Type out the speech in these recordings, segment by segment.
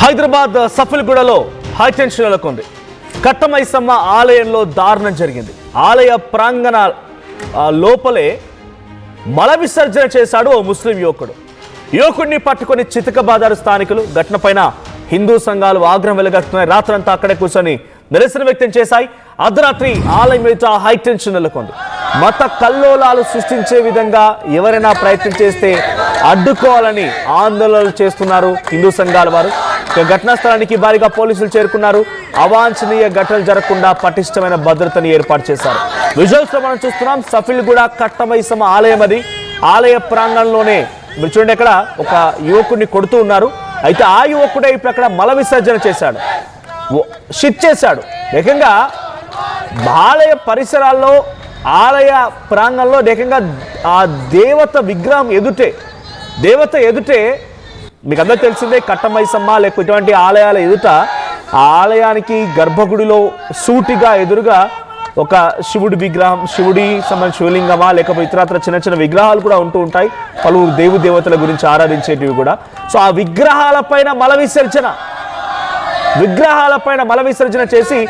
Hyderabad సఫిల్గూడలో high tension నెలకొంది. కట్టమైసమ్మ ఆలయంలో దారుణం జరిగింది. ఆలయ ప్రాంగణ లోపలే మల విసర్జన చేశాడు ఓ ముస్లిం యువకుడిని పట్టుకొని చితకబాదారు స్థానికులు. ఘటనపైన హిందూ సంఘాలు ఆగ్రహం వెలుగక్కున్నాయి. రాత్రంతా అక్కడే కూర్చొని నిరసన వ్యక్తం చేశాయి. అర్ధరాత్రి ఆలయం మీద హైటెన్షన్ నెలకొంది. మత కల్లోలాలు సృష్టించే విధంగా ఎవరైనా ప్రయత్నం చేస్తే అడ్డుకోవాలని ఆందోళనలు చేస్తున్నారు హిందూ సంఘాల వారు. ఘటనా స్థలానికి భారీగా పోలీసులు చేరుకున్నారు. అవాంఛనీయ ఘటనలు జరగకుండా పటిష్టమైన భద్రతని ఏర్పాటు చేశారు. విజువల్స్ లో మనం చూస్తున్నాం. సఫిల్గూడ కట్టమైసమ్మ ఆలయం అది. ఆలయ ప్రాంగణంలోనే మీరు చూడండి, అక్కడ ఒక యువకుడిని కొడుతూ ఉన్నారు. అయితే ఆ యువకుడే ఇప్పుడు అక్కడ మల విసర్జన చేశాడు, షిట్ చేశాడు. ఏకంగా ఆలయ పరిసరాల్లో ఆలయ ప్రాంగణంలో ఏకంగా ఆ దేవత విగ్రహం దేవత ఎదుటే మీకు అందరూ తెలిసిందే, కట్టమైసమ్మ లేకపోతే ఇటువంటి ఆలయాల ఎదుట ఆ ఆలయానికి గర్భగుడిలో సూటిగా ఎదురుగా ఒక శివుడి విగ్రహం, సంబంధించిన శివలింగమా లేకపోతే ఇతరత్ర చిన్న చిన్న విగ్రహాలు కూడా ఉంటూ ఉంటాయి. పలువురు దేవతల గురించి ఆరాధించేటివి కూడా. సో ఆ విగ్రహాలపైన మల విసర్జన చేసి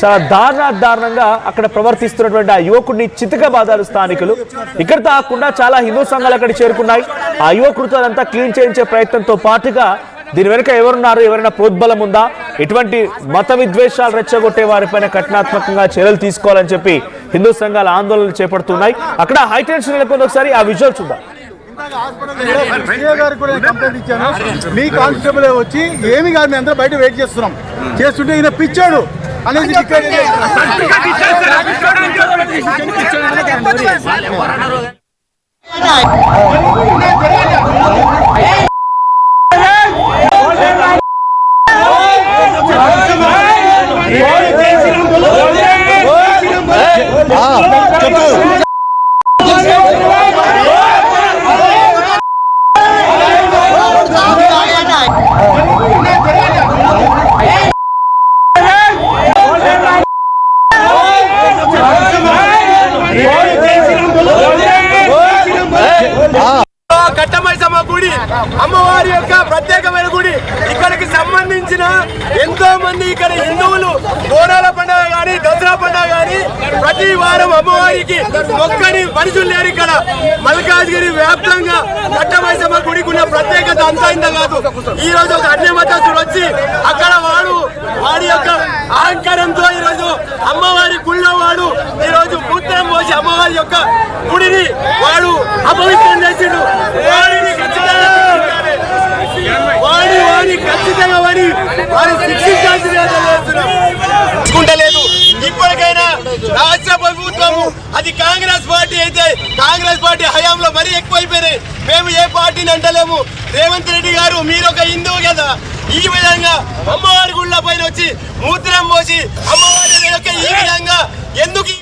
చాలా దారుణంగా అక్కడ ప్రవర్తిస్తున్నటువంటి ఆ యువకుడిని చితకబాదారు స్థానికులు. ఇక్కడ తాకుండా చాలా హిందూ సంఘాలు అక్కడ చేరుకున్నాయి. ఆ యువకుడితో అదంతా క్లీన్ చేయించే ప్రయత్నంతో పాటుగా దీని వెనుక ఎవరున్నారు, ఎవరైనా ప్రోద్బలం ఉందా, ఎటువంటి మత విద్వేషాలు రెచ్చగొట్టే వారిపైన కఠినాత్మకంగా చర్యలు తీసుకోవాలని చెప్పి హిందూ సంఘాలు ఆందోళనలు చేపడుతున్నాయి. అక్కడ హైటెన్షన్ నెలకొంది. ఒకసారి ఆ విజువల్ చూద్దాం. మీ కానిస్టేబుల్ వచ్చి ఏమి కాదు, మేము అందరూ బయట వెయిట్ చేస్తుంటే ఈయన పిచ్చాడు అనేది కట్టమైసమ్మ గుడి అమ్మవారి యొక్క ప్రత్యేకమైన గుడి. ఇక్కడికి సంబంధించిన ఎంతో మంది ఇక్కడ హిందువులు బోనాల పండుగ కానీ దసరా పండుగ కానీ ప్రతి వారం అమ్మవారికి మొక్కని మనుషులు లేరు. ఇక్కడ మల్కాజ్గిరి వ్యాప్తంగా కట్టమైసమ్మ గుడికి ఉన్న ప్రత్యేకత అంతా ఇంత కాదు. ఈ రోజు ఒక అన్య మతస్థుడు వచ్చి అక్కడ వాడి యొక్క అహంకారంతో ఈరోజు అమ్మవారి గుళ్ళో వాడు ఈరోజు మూత్రం పోసి అమ్మవారి యొక్క గుడిని వాడు అపవిత్రం చేసిండు. ఖచ్చితంగా ఇప్పటికైనా రాష్ట్ర ప్రభుత్వము అది కాంగ్రెస్ పార్టీ అయితే కాంగ్రెస్ పార్టీ హయాంలో మరీ ఎక్కువైపోయినాయి. మేము ఏ పార్టీని అంటలేము. రేవంత్ రెడ్డి గారు మీరు ఒక హిందువు కదా, ఈ విధంగా అమ్మవారి గుళ్ళ పైన వచ్చి మూత్రం పోసి అమ్మవారి ఈ విధంగా ఎందుకు?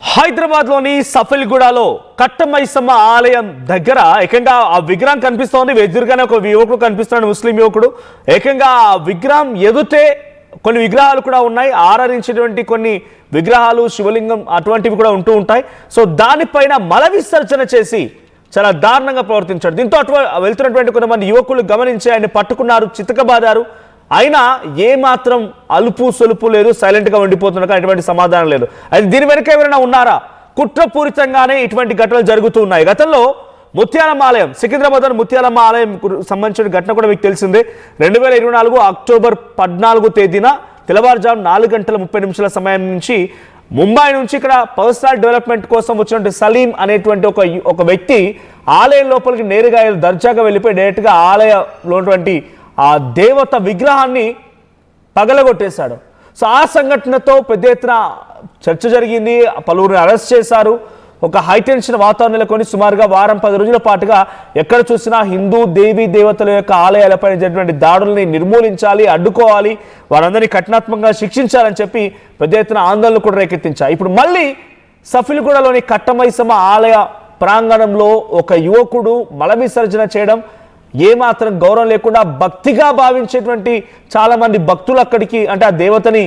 హైదరాబాద్ లోని సఫిల్గూడలో కట్టమైసమ్మ ఆలయం దగ్గర ఏకంగా ఆ విగ్రహం కనిపిస్తోంది. ఎదురుగానే ఒక యువకుడు కనిపిస్తున్నాడు, ముస్లిం యువకుడు. ఏకంగా ఆ విగ్రహం ఎదుటే కొన్ని విగ్రహాలు కూడా ఉన్నాయి. ఆరాధించేటువంటి కొన్ని విగ్రహాలు, శివలింగం అటువంటివి కూడా ఉంటూ ఉంటాయి. సో దానిపైన మల విసర్జన చేసి చాలా దారుణంగా ప్రవర్తించాడు. దీంతో వెళ్తున్నటువంటి కొంతమంది యువకులు గమనించి ఆయన పట్టుకున్నారు, చితకబాదారు. అయినా ఏమాత్రం అలుపు సొలుపు లేదు, సైలెంట్గా ఉండిపోతున్నారు. ఎటువంటి సమాధానం లేదు. అయితే దీని వెనుక ఎవరైనా ఉన్నారా? కుట్రపూరితంగానే ఇటువంటి ఘటనలు జరుగుతూ ఉన్నాయి. గతంలో ముత్యాలమ్మ ఆలయం, సికింద్రాబాద్ ముత్యాలమ్మ ఆలయం సంబంధించిన ఘటన కూడా మీకు తెలిసిందే. 2024 అక్టోబర్ 14 తేదీన తెల్లవారుజాము 4:30 సమయం నుంచి ముంబై నుంచి ఇక్కడ పర్సనల్ డెవలప్మెంట్ కోసం వచ్చినటువంటి సలీం అనేటువంటి ఒక వ్యక్తి ఆలయం లోపలికి నేరుగా దర్జాగా వెళ్ళిపోయి డైరెక్ట్గా ఆలయంలో ఉన్నటువంటి ఆ దేవత విగ్రహాన్ని పగలగొట్టేశాడు. సో ఆ సంఘటనతో పెద్ద ఎత్తున చర్చ జరిగింది. పలువురిని అరెస్ట్ చేశారు. ఒక హైటెన్షన్ వాతావరణం నెలకొని సుమారుగా 10 రోజుల పాటుగా ఎక్కడ చూసినా హిందూ దేవీ దేవతల యొక్క ఆలయాలపై జరిగినటువంటి దాడుల్ని నిర్మూలించాలి, అడ్డుకోవాలి, వారందరినీ కఠినాత్మకంగా శిక్షించాలని చెప్పి పెద్ద ఎత్తున ఆందోళనలు కూడా రేకెత్తించాయి. ఇప్పుడు మళ్ళీ సఫిల్గూడలోని కట్టమైసమ్మ ఆలయ ప్రాంగణంలో ఒక యువకుడు మల విసర్జన చేయడం, ఏమాత్రం గౌరవం లేకుండా భక్తిగా భావించేటువంటి చాలా మంది భక్తులు అక్కడికి, అంటే ఆ దేవతని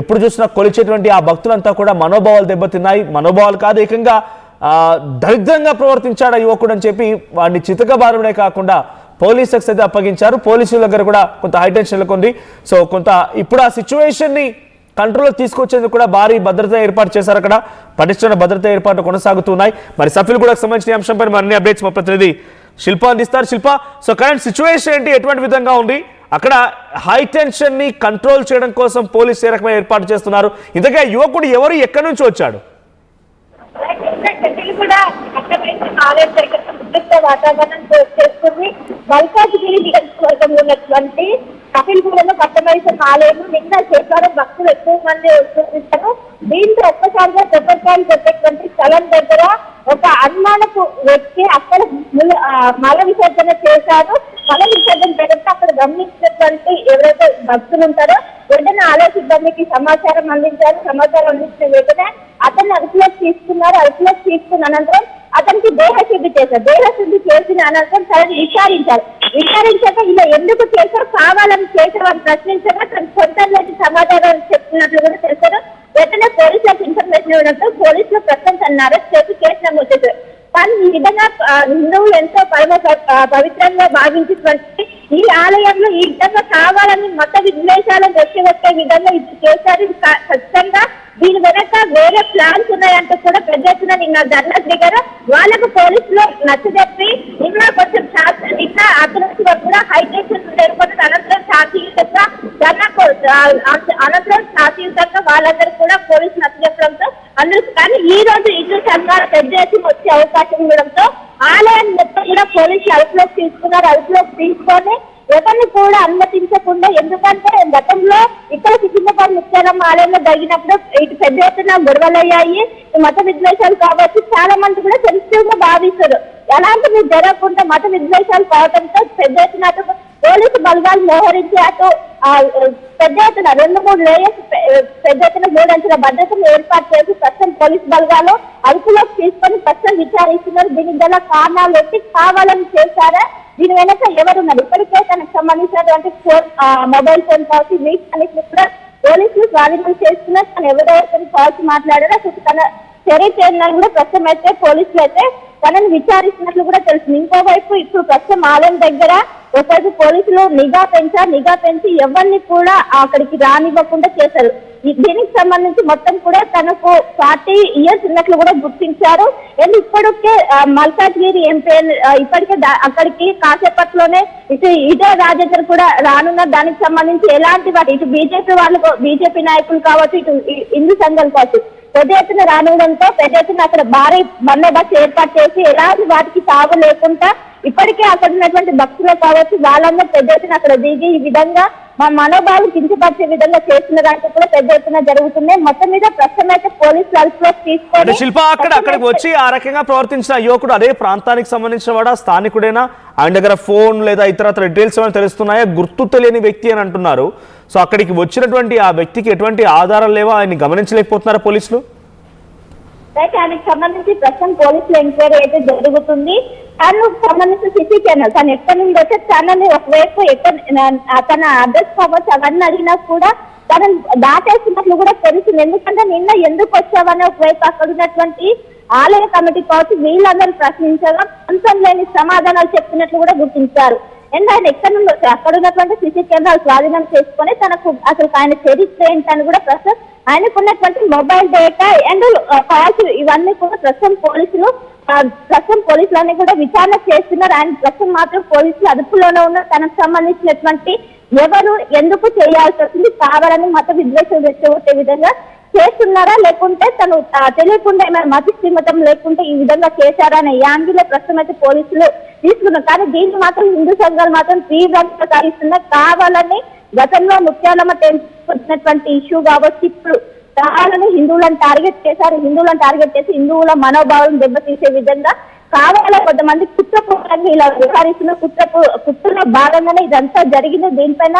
ఎప్పుడు చూసినా కొలిచేటువంటి ఆ భక్తులంతా కూడా మనోభావాలు దెబ్బతిన్నాయి. మనోభావాలు కాదు, ఏకంగా దరిద్రంగా ప్రవర్తించాడు యువకుడు అని చెప్పి వాడిని చితకబారడే కాకుండా పోలీసులకు అయితే అప్పగించారు. పోలీసుల దగ్గర కూడా కొంత హైటెన్షన్ నెలకొంది. సో కొంత ఇప్పుడు ఆ సిచ్యువేషన్ ని కంట్రోల్లో తీసుకొచ్చేందుకు కూడా భారీ భద్రత ఏర్పాటు చేశారు. అక్కడ పటిష్టమైన భద్రత ఏర్పాట్లు కొనసాగుతున్నాయి. మరి సఫిల్ కూడా సంబంధించిన అంశంపై మరిన్ని అప్డేట్స్ మా ప్రతినిధి శిల్ప అందిస్తారు. శిల్ప, సో కరెంట్ సిచ్యువేషన్ ఏంటి, ఎటువంటి విధంగా ఉంది అక్కడ? హై టెన్షన్ ని కంట్రోల్ చేయడం కోసం పోలీసు ఏ రకమైన ఏర్పాటు చేస్తున్నారు? ఇంతగా యువకుడు ఎవరు, ఎక్కడి నుంచి వచ్చాడు? వాతావరణం చేసుకుని మల్కాజ్గిరి నియోజకవర్గంలో ఉన్నటువంటి కపిల్గూడలో కట్టమైసమ్మ ఆలయం నిన్న శనివారం భక్తులు ఎక్కువ మంది వస్తున్నారు. దీంతో ఒక్కసారిగా కొబ్బరికాయలు కొట్టేటువంటి స్థలం దగ్గర ఒక అనుమానపు వ్యక్తి అక్కడ మల విసర్జన చేశారు. మల విసర్జన చేయడంతో అక్కడ గమనించినటువంటి ఎవరైతే భక్తులు ఉంటారో వెంటనే ఆలయ సిబ్బందికి సమాచారం అందించారు. సమాచారం అందించిన వెంటనే అతన్ని అదుపులోకి తీసుకున్నారు. అదుపులోకి తీసుకున్న అనంతరం అతనికి దేహశుద్ధి చేశారు. దేహశుద్ధి చేసిన అనంతరం తనని విచారించాక ఇలా ఎందుకు చేశారు, కావాలని చేశారని ప్రశ్నించగా తన సొంతంలోని సమాధానం చెప్తున్నట్లు కూడా తెలిసారు. వెంటనే పోలీసులకు ఇన్ఫర్మేషన్ ఇవ్వడంతో పోలీసులు ప్రస్తుతం తనను అరెస్ట్ చేసి కేసు నమోదు చేశారు. కానీ ఈ విధంగా హిందువులు ఎంతో పవిత్రంగా భావించినటువంటి ఈ ఆలయంలో ఈ విధంగా కావాలని మత విద్వేషాలను రెచ్చగొట్టే విధంగా ఇది చేశారు. ఖచ్చితంగా దీని వెనక వేరే ప్లాన్స్ ఉన్నాయంటూ కూడా పెద్ద ఎత్తున నిన్న ధర్నా దిగారు. వాళ్ళకు పోలీసులు నచ్చజెప్పి నిన్న కొంచెం నిన్న అతనికి కూడా హైటెన్షన్ ఏర్పడిన అనంతరం శాంతియుతంగా వాళ్ళందరూ కూడా పోలీసులు నచ్చజెప్పడంతో అందరూ, కానీ ఈ రోజు హిందూ సంఘాలు పెద్ద ఎత్తున వచ్చే అవకాశం ఉండడంతో ఆలయాన్ని మొత్తం కూడా పోలీసులు అదుపులోకి తీసుకున్నారు. అదుపులోకి తీసుకొని ఎవరిని కూడా అనుమతించకుండా, ఎందుకంటే గతంలో ఇక్కడ సికింద్రాబాద్ ముత్యాలమ్మ ఆలయంలో జరిగినప్పుడు ఇటు పెద్ద ఎత్తున గొడవలయ్యాయి. మత విద్వేషాలు కాబట్టి చాలా మంది కూడా సెన్సిటివ్ గా భావిస్తారు. ఎలాంటివి జరగకుండా మత విద్వేషాలు కావడంతో పెద్ద ఎత్తున అటు పోలీసు బలగాలు మోహరించి అటు పెద్ద ఎత్తున 2-3 లేయర్స్ పెద్ద ఎత్తున 3 అంచెల భద్రతను ఏర్పాటు చేసి ప్రస్తుతం పోలీసు బలగాలు అదుపులోకి తీసుకొని ప్రస్తుతం విచారిస్తున్నారు. దీనికి గల కారణాలు ఏంటి, కావాలని చేశారా, దీని వెనక ఎవరున్నారు, ఇప్పటికే తనకు సంబంధించినటువంటి మొబైల్ ఫోన్ కావచ్చు వీటి అన్నింటినీ కూడా పోలీసులు స్వాధీనం చేస్తున్నారు. తను ఎవరెవరితో కాల్సి మాట్లాడారో అసలు తన చర్య చేయాలని కూడా ప్రస్తుతం అయితే పోలీసులు అయితే తనని విచారిస్తున్నట్లు కూడా తెలుస్తుంది. ఇంకోవైపు ఇప్పుడు ప్రస్తుతం ఆలయం దగ్గర ఒకవైపు పోలీసులు నిఘా పెంచి ఎవరిని కూడా అక్కడికి రానివ్వకుండా చేశారు. దీనికి సంబంధించి మొత్తం కూడా తనకు 40 years ఉన్నట్లు కూడా గుర్తించారు. ఇప్పటికే మల్కాజ్గిరి ఎంపీ ఇప్పటికే అక్కడికి కాసేపట్లోనే ఇటు రాజేందర్ కూడా రానున్న దానికి సంబంధించి ఎలాంటి వాటి ఇటు బీజేపీ నాయకులు కావచ్చు, ఇటు హిందూ సంఘాలు కావచ్చు పెద్ద ఎత్తున రానుండడంతో పెద్ద ఎత్తున అక్కడ భారీ బందోబస్తు ఏర్పాటు చేసి ఎలాంటి వాటికి తావు లేకుండా ఇప్పటికే అక్కడ ఉన్నటువంటి భక్తులు కావచ్చు వాళ్ళందరూ పెద్ద ఎత్తున అక్కడ దిగి ఈ విధంగా మా మనోభావం కించపరిచే విధంగా చేస్తున్న దాంట్లో కూడా పెద్ద ఎత్తున జరుగుతుంది. మొత్తం మీద ప్రస్తుతం అయితే పోలీసులు అదుపులోకి తీసుకొని శిల్ప అక్కడికి వచ్చి ఆ రకంగా ప్రవర్తించిన యువకుడు అదే ప్రాంతానికి సంబంధించిన వాడా, స్థానికుడేనా, ఆయన దగ్గర ఫోన్ లేదా ఇతర డీటెయిల్స్ ఏమైనా తెలుస్తున్నాయా, గుర్తు తెలియని వ్యక్తి అని అంటున్నారు. సో అక్కడికి వచ్చినటువంటి ఆ వ్యక్తికి ఎటువంటి ఆధారాలు లేవా, ఆయన్ని గమనించలేకపోతున్నారా పోలీసులు? దానికి సంబంధించి ప్రస్తుతం పోలీసులు ఎంక్వైరీ అయితే జరుగుతుంది. తనకు సంబంధించిన సిసి ఛానల్ తను ఎక్కడి నుండి వచ్చే ఛానల్ ఒకవైపు తన అడ్రస్ కావచ్చు అవన్నీ అడిగినా కూడా తనను దాటేస్తున్నట్లు కూడా తెలుస్తుంది. ఎందుకంటే నిన్న ఎందుకు వచ్చావని ఒకవైపు అక్కడ ఉన్నటువంటి ఆలయ కమిటీ కావచ్చు వీళ్ళందరూ ప్రశ్నించగా అంతం లేని సమాధానాలు చెప్తున్నట్లు కూడా గుర్తించారు. అండ్ ఆయన ఎక్కడి నుండి వచ్చారు అక్కడ ఉన్నటువంటి సిసి కెమెరాలు స్వాధీనం చేసుకొని తనకు అసలు ఆయన చరిత్ర ఏంటని కూడా ప్రస్తుతం ఆయనకున్నటువంటి మొబైల్ డేటా అండ్ కాల్స్ ఇవన్నీ కూడా ప్రస్తుతం పోలీసులు అన్ని కూడా విచారణ చేస్తున్నారు. ఆయన ప్రస్తుతం మాత్రం పోలీసులు అదుపులోనే ఉన్న తనకు సంబంధించినటువంటి ఎవరు ఎందుకు చేయాల్సి వచ్చింది, కావాలని మత విద్వేషం రెచ్చగొట్టే విధంగా చేస్తున్నారా లేకుంటే తను తెలియకుండా ఏమైనా మత శ్రీమతం లేకుంటే ఈ విధంగా చేశారా అనే యాంగిల్లో ప్రస్తుతం అయితే పోలీసులు తీసుకున్నారు. కానీ దీన్ని మాత్రం హిందూ సంఘాలు మాత్రం తీవ్రంగా సాగిస్తున్నారు. కావాలని గతంలో ముత్యాలమ్మ వచ్చినటువంటి ఇష్యూ కావచ్చు ఇప్పుడు కావాలని హిందువులను టార్గెట్ చేసి హిందువుల మనోభావాలను దెబ్బతీసే విధంగా కావాలని కొంతమంది కుట్రపూర్వకంగా ఇలా వ్యవహరిస్తున్న కుట్రలో భాగంగానే ఇదంతా జరిగింది. దీనిపైన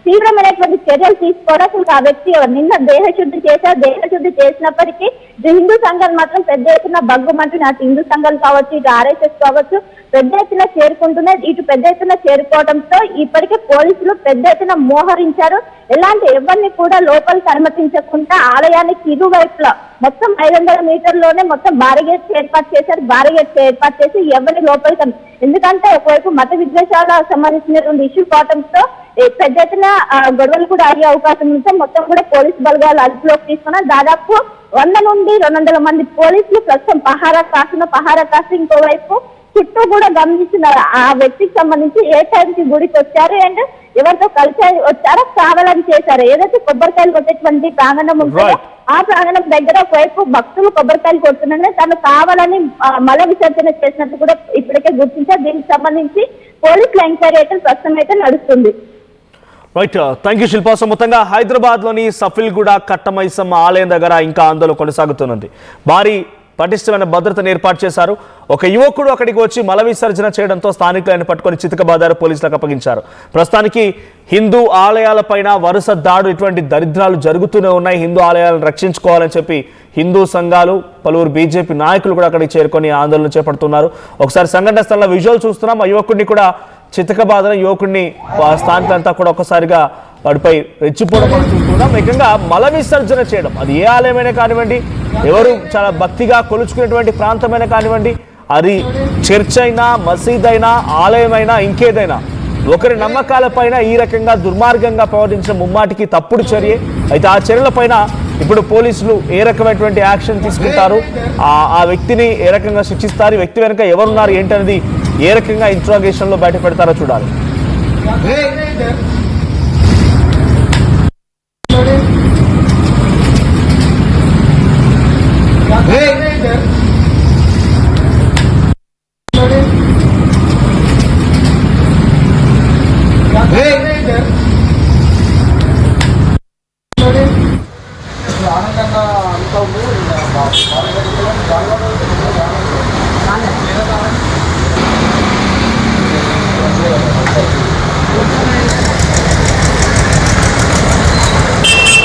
తీవ్రమైనటువంటి చర్యలు తీసుకోవడం అసలు ఆ వ్యక్తి నిన్న దేహశుద్ధి చేసినప్పటికీ హిందూ సంఘాలు మాత్రం పెద్ద ఎత్తున బగ్గుమంటున్న అటు హిందూ సంఘాలు కావచ్చు ఇటు RSS కావచ్చు పెద్ద ఎత్తున చేరుకుంటున్నాయి. ఇటు పెద్ద ఎత్తున చేరుకోవడంతో ఇప్పటికే పోలీసులు పెద్ద ఎత్తున మోహరించారు. ఎలాంటి ఎవరిని కూడా లోపలికి అనుమతించకుండా ఆలయానికి ఇరువైపులా మొత్తం 500 మీటర్లోనే మొత్తం బారిగేట్స్ ఏర్పాటు చేశారు. బారిగేట్స్ ఏర్పాటు చేసి ఎవరిని లోపలికి ఎందుకంటే ఒకవైపు మత విద్వేషాలకు సంబంధించినటువంటి ఇష్యూ కావడంతో పెద్ద ఎత్తున గొడవలు కూడా అయ్యే అవకాశం ఉంటే మొత్తం కూడా పోలీసు బలగాలు అదుపులోకి తీసుకున్నారు. దాదాపు 100 నుండి 200 మంది పోలీసులు ప్రస్తుతం పహారా కాసి ఇంకోవైపు చుట్టూ కూడా గమనిస్తున్నారు ఆ వ్యక్తికి సంబంధించి ఏ టైంకి గుడికి వచ్చారు అండ్ ఎవరితో కలిసి వచ్చారో కావాలని చేశారు. ఏదైతే కొబ్బరికాయలు కొట్టేటువంటి ప్రాంగణం ఉంటుందో ఆ ప్రాంగణం దగ్గర ఒకవైపు భక్తులు కొబ్బరికాయలు కొడుతున్నారని తను కావాలని మల విసర్జన చేసినట్టు కూడా ఇప్పటికే గుర్తించారు. దీనికి సంబంధించి పోలీసుల ఎంక్వైరీ అయితే ప్రస్తుతం అయితే నడుస్తుంది. Right, thank you Shilpa. So మొత్తంగా హైదరాబాద్లోని సఫిల్గూడ కట్టమైసమ్మ ఆలయం దగ్గర ఇంకా ఆందోళన కొనసాగుతున్నది. భారీ పటిష్టమైన భద్రతను ఏర్పాటు చేశారు. ఒక యువకుడు అక్కడికి వచ్చి మల విసర్జన చేయడంతో స్థానికులు ఆయన పట్టుకొని చితకబాదారు, పోలీసులకు అప్పగించారు. ప్రస్తుతానికి హిందూ ఆలయాలపైన వరుస దాడులు ఇటువంటి దరిద్రాలు జరుగుతూనే ఉన్నాయి. హిందూ ఆలయాలను రక్షించుకోవాలని చెప్పి హిందూ సంఘాలు పలువురు బీజేపీ నాయకులు కూడా అక్కడికి చేరుకొని ఆందోళన చేపడుతున్నారు. ఒకసారి సంఘటన స్థలంలో విజువల్ చూస్తున్నాం. ఆ యువకుడిని కూడా చితకబాదన యువకుడిని స్థానికులంతా కూడా ఒకసారిగా వాడిపై రెచ్చిపోవడం మనం చూస్తున్నాం. ఏకంగా మల విసర్జన చేయడం, అది ఏ ఆలయమైనా కానివ్వండి, ఎవరు చాలా భక్తిగా కొలుచుకునేటువంటి ప్రాంతమైనా కానివ్వండి, అది చర్చ్ అయినా మసీద్ అయినా ఆలయమైనా ఇంకేదైనా ఒకరి నమ్మకాలపైన ఈ రకంగా దుర్మార్గంగా ప్రవర్తించిన ముమ్మాటికి తప్పుడు చర్యే. అయితే ఆ చర్యలపైన ఇప్పుడు పోలీసులు ఏ రకమైనటువంటి యాక్షన్ తీసుకుంటారు, ఆ వ్యక్తిని ఏ రకంగా శిక్షిస్తారు, వ్యక్తి వెనుక ఎవరున్నారు ఏంటనేది ఏ రకంగా ఇంట్రాగేషన్లో బయట పెడతారో చూడాలి.